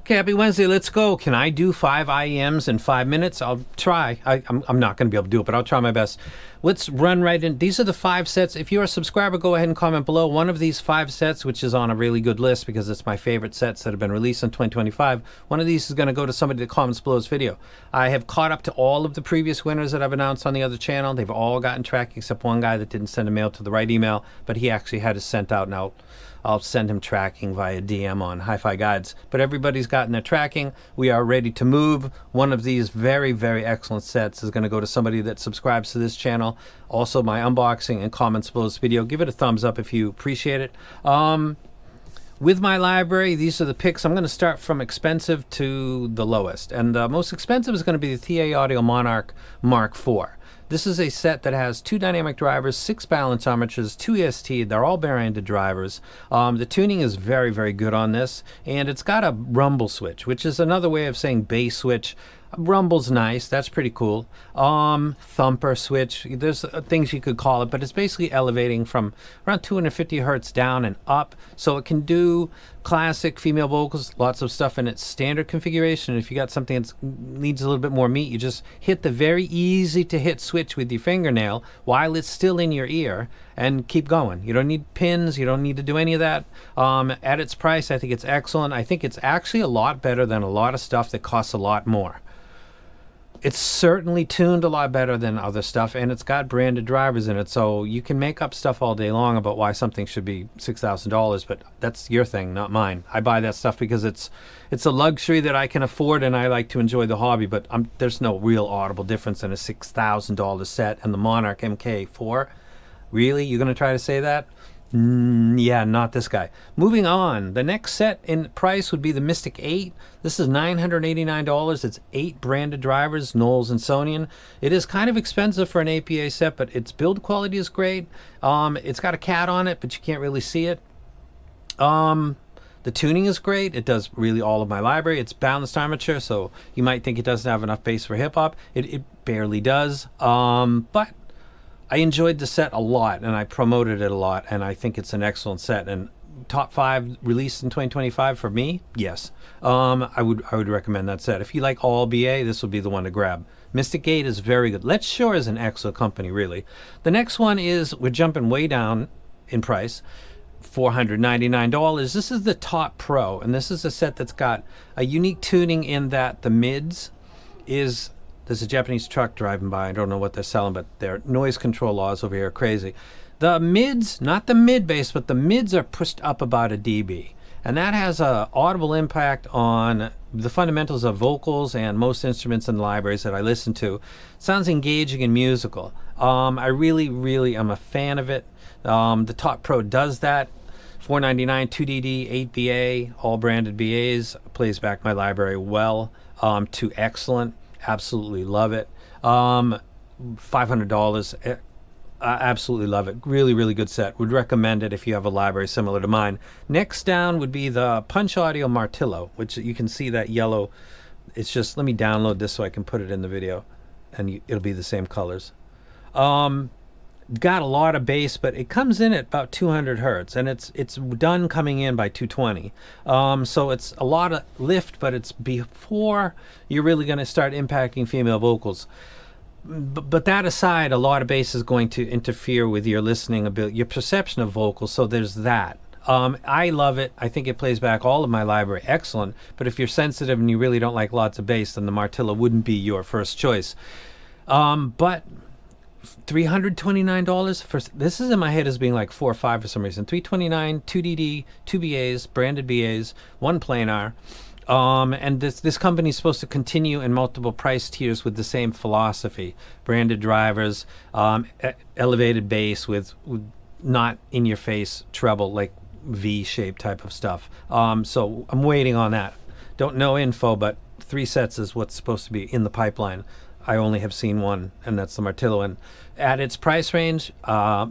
Okay, happy Wednesday. Let's go. Can I do 5 IEMs in 5 minutes? I'll try. I'm not going to be able to do it, but I'll try my best. Let's run right in. These are the 5 sets. If you're a subscriber, go ahead and comment below one of these 5 sets, which is on a really good list because it's my favorite sets that have been released in 2025. One of these is going to go to somebody that comments below this video. I have caught up to all of the previous winners that I've announced on the other channel. They've all gotten tracking except one guy that didn't send a mail to the right email, but he actually had it sent out. Now I'll send him tracking via DM on Hi-Fi Guides. But everybody's gotten their tracking. We are ready to move. One of these very, very excellent sets is going to go to somebody that subscribes to this channel. Also, my unboxing and comments below this video. Give it a thumbs up if you appreciate it. With my library, these are the picks. I'm going to start from expensive to the lowest. And the most expensive is going to be the Thieaudio Monarch Mark IV. This is a set that has 2 dynamic drivers, 6 balance armatures, 2 EST. They're all bare-ended drivers. The tuning is very, very good on this, and it's got a rumble switch, which is another way of saying bass switch. Rumble's nice. That's pretty cool. Thumper switch. There's things you could call it, but it's basically elevating from around 250 hertz down and up. So it can do classic female vocals, lots of stuff in its standard configuration. If you got something that needs a little bit more meat, you just hit the very easy to hit switch with your fingernail while it's still in your ear and keep going. You don't need pins. You don't need to do any of that. At its price, I think it's excellent. I think it's actually a lot better than a lot of stuff that costs a lot more. It's certainly tuned a lot better than other stuff, and it's got branded drivers in it, so you can make up stuff all day long about why something should be $6,000, but that's your thing, not mine. I buy that stuff because it's a luxury that I can afford, and I like to enjoy the hobby, but there's no real audible difference in a $6,000 set and the Monarch MKIV. Really? You're going to try to say that? Yeah, not this guy. Moving on, the next set in price would be the Mystic 8. This is $989. It's 8 branded drivers, Knowles and Sonian. It is kind of expensive for an APA set, but its build quality is great. It's got a cat on it, but you can't really see it. The tuning is great. It does really all of my library. It's balanced armature, so you might think it doesn't have enough bass for hip-hop. It barely does, but I enjoyed the set a lot, and I promoted it a lot, and I think it's an excellent set. And top 5 released in 2025 for me, yes. I would recommend that set. If you like all BA, this would be the one to grab. Mystic 8 is very good. Letshuoer is an excellent company, really. The next one is, we're jumping way down in price, $499. This is the Top Pro, and this is a set that's got a unique tuning in that the mids is... There's a Japanese truck driving by. I don't know what they're selling, but their noise control laws over here are crazy. The mids, not the mid bass, but the mids are pushed up about a dB. And that has a audible impact on the fundamentals of vocals and most instruments in the libraries that I listen to. It sounds engaging and musical. I really, really am a fan of it. The Top Pro does that. $499, 2DD, 8BA, all branded BAs. Plays back my library well to excellent. Absolutely love it. $500. I absolutely love it. Really, really good set. Would recommend it if you have a library similar to mine. Next down would be the Thieaudio Martilo, which you can see that yellow. It's just, let me download this so I can put it in the video, and it'll be the same colors. Got a lot of bass, but it comes in at about 200 hertz, and it's done coming in by 220. So it's a lot of lift, but it's before you're really going to start impacting female vocals. But that aside, a lot of bass is going to interfere with your listening ability, your perception of vocals, so there's that. I love it. I think it plays back all of my library. Excellent. But if you're sensitive and you really don't like lots of bass, then the Martilo wouldn't be your first choice. But $329 for this is in my head as being like 4 or 5 for some reason. $329, 2DD, 2 BAs, branded BAs, 1 planar. And this company is supposed to continue in multiple price tiers with the same philosophy. Branded drivers, elevated bass with not in your face treble, like V-shaped type of stuff. So I'm waiting on that. Don't know info, but 3 sets is what's supposed to be in the pipeline. I only have seen one, and that's the Martilo. And at its price range,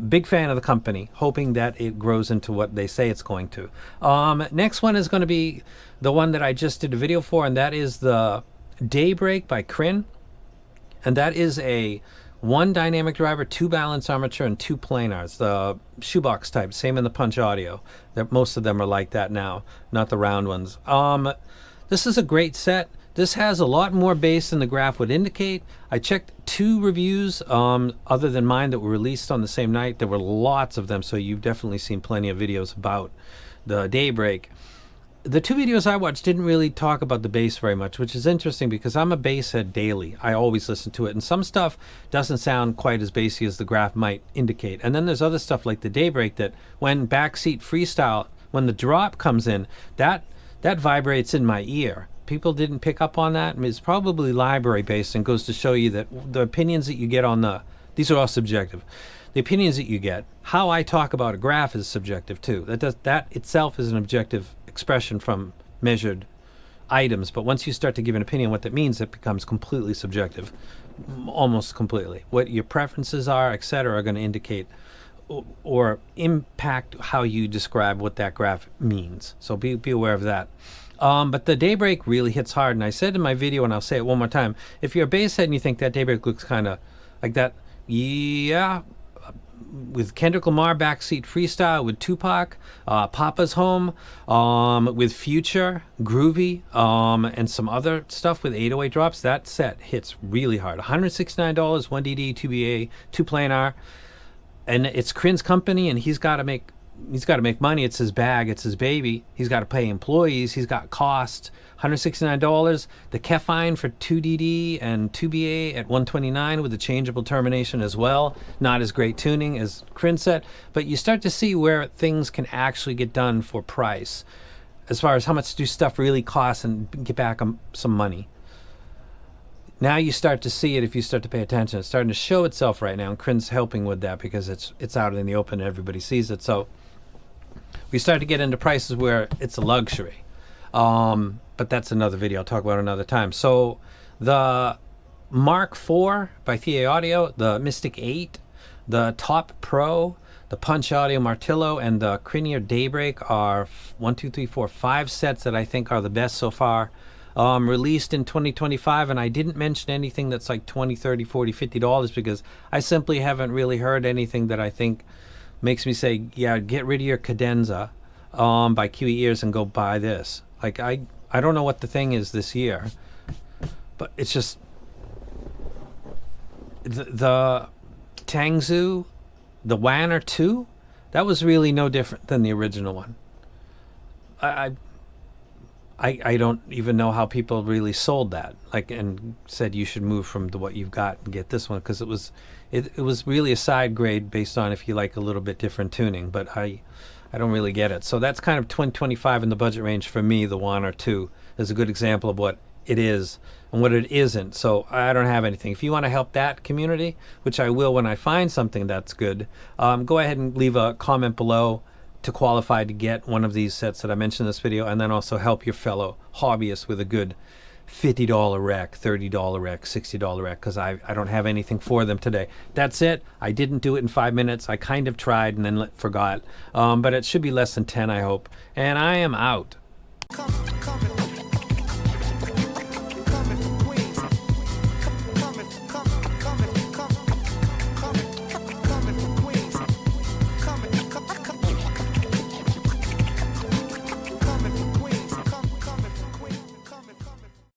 big fan of the company, hoping that it grows into what they say it's going to. Next one is going to be the one that I just did a video for, and that is the Daybreak by Crinear. And that is a 1 dynamic driver, 2 balance armature, and 2 planars. The shoebox type, same in the Thieaudio. Most of them are like that now, not the round ones. This is a great set. This has a lot more bass than the graph would indicate. I checked 2 reviews other than mine that were released on the same night. There were lots of them, so you've definitely seen plenty of videos about the Daybreak. The 2 videos I watched didn't really talk about the bass very much, which is interesting because I'm a bass head daily. I always listen to it, and some stuff doesn't sound quite as bassy as the graph might indicate. And then there's other stuff like the Daybreak that when backseat freestyle, when the drop comes in, that vibrates in my ear. People didn't pick up on that. I mean, it's probably library based and goes to show you that the opinions that you get on these are all subjective. The opinions that you get, how I talk about a graph is subjective too. That itself is an objective expression from measured items. But once you start to give an opinion what that means, it becomes completely subjective, almost completely. What your preferences are, etc., are going to indicate or impact how you describe what that graph means. So be aware of that. But the Daybreak really hits hard, and I said in my video, and I'll say it one more time, if you're a bass head and you think that Daybreak looks kind of like that, yeah, with Kendrick Lamar backseat freestyle, with Tupac, Papa's Home, with Future, Groovy, and some other stuff with 808 drops, that set hits really hard. $169, 1DD, 2BA, 2 planar, and it's Crin's company, and he's got to make money. It's his bag, it's his baby. He's got to pay employees, he's got costs. $169. The Kefine for 2DD and 2BA at $129 with a changeable termination as well. Not as great tuning as Crin set, but you start to see where things can actually get done for price, as far as how much do stuff really cost and get back some money. Now you start to see it if you start to pay attention. It's starting to show itself right now, and Crin's helping with that because it's out in the open and everybody sees it. So we start to get into prices where it's a luxury. But that's another video I'll talk about another time. So the Mark IV by Thieaudio, the Mystic 8, the Top Pro, the Punch Audio Martilo, and the Crinear Daybreak are 5 sets that I think are the best so far. Released in 2025, and I didn't mention anything that's like $20, $30, $40, $50 because I simply haven't really heard anything that I think makes me say, yeah, get rid of your cadenza by QE ears and go buy this. Like I don't know what the thing is this year, but it's just the Tangzu, the Wanner 2, that was really no different than the original one. I don't even know how people really sold that, like, and said you should move from what you've got and get this one, because it was really a side grade based on if you like a little bit different tuning, but I don't really get it. So that's kind of 2025 in the budget range for me. The Wanner 2 is a good example of what it is and what it isn't. So I don't have anything. If you want to help that community, which I will when I find something that's good, go ahead and leave a comment below to qualify to get one of these sets that I mentioned in this video, and then also help your fellow hobbyists with a good $50 rec, $30 rec, $60 rec, because I don't have anything for them today. That's it. I didn't do it in 5 minutes. I kind of tried and then forgot. But it should be less than 10, I hope. And I am out.